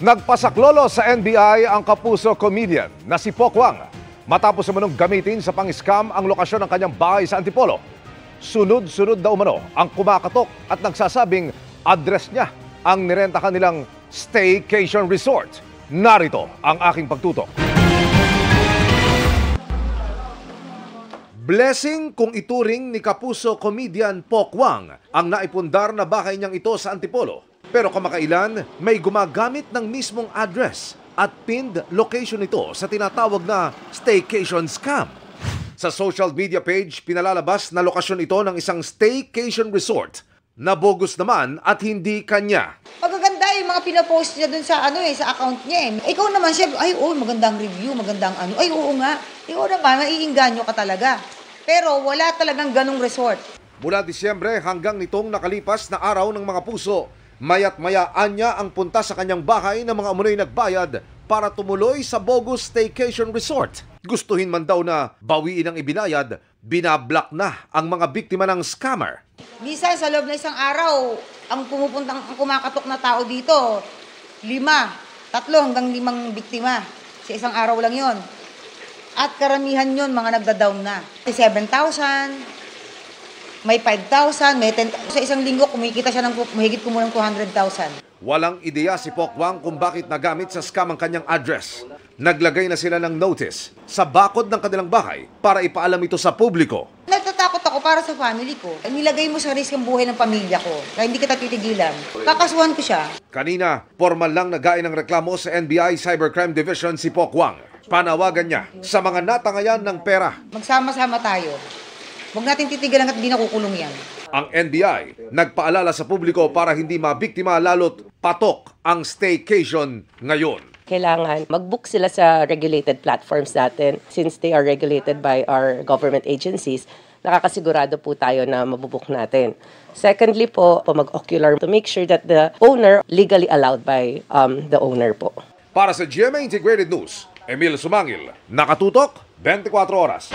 Nagpasaklolo sa NBI ang kapuso comedian na si Pokwang matapos umanong gamitin sa pang-scam ang lokasyon ng kanyang bahay sa Antipolo. Sunod-sunod daw umano ang kumakatok at nagsasabing address niya ang nirentahan nilang staycation resort. Narito ang aking pagtutok. Blessing kung ituring ni kapuso comedian Pokwang ang naipundar na bahay niyang ito sa Antipolo. Pero kamakailan, may gumagamit ng mismong address at pinned location ito sa tinatawag na staycation scam. Sa social media page, pinalalabas na lokasyon ito ng isang staycation resort na bogus naman at hindi kanya. Magaganda yung mga pinapost niya dun sa sa account niya eh. Ikaw naman siya, ay magandang review, magandang ay oo nga. Ikaw naman, maiinganyo ka talaga. Pero wala talagang ganong resort. Mula Disyembre hanggang nitong nakalipas na araw ng mga puso, maya't-mayaan niya ang punta sa kanyang bahay ng mga umunoy nagbayad para tumuloy sa bogus staycation resort. Gustuhin man daw na bawiin ang ibinayad, binablock na ang mga biktima ng scammer. Minsan sa loob na isang araw, ang kumakatok na tao dito, 3 hanggang 5 biktima. Sa isang araw lang yon. At karamihan yon mga nagda-down na. 7,000, may 5,000, may 10,000. Sa isang linggo, kumikita siya ng mahigit kumulang 200,000. Walang ideya si Pokwang kung bakit nagamit sa scam ang kanyang address. Naglagay na sila ng notice sa bakod ng kanilang bahay para ipaalam ito sa publiko. Natatakot ako para sa family ko. Nilagay mo sa risk ang buhay ng pamilya ko. Kaya hindi kita titigilan. Kakasuhan ko siya. Kanina, formal lang nagain ng reklamo sa NBI Cybercrime Division si Pokwang. Panawagan niya sa mga natangayan ng pera. Magsama-sama tayo. Huwag natin titigilan at hindi nakukulong yan. Ang NBI nagpaalala sa publiko para hindi mabiktima lalo't patok ang staycation ngayon. Kailangan mag-book sila sa regulated platforms natin. Since they are regulated by our government agencies, nakakasigurado po tayo na mabubook natin. Secondly po, mag-ocular to make sure that the owner legally allowed by the owner po. Para sa GMA Integrated News, Emil Sumangil, nakatutok 24 oras.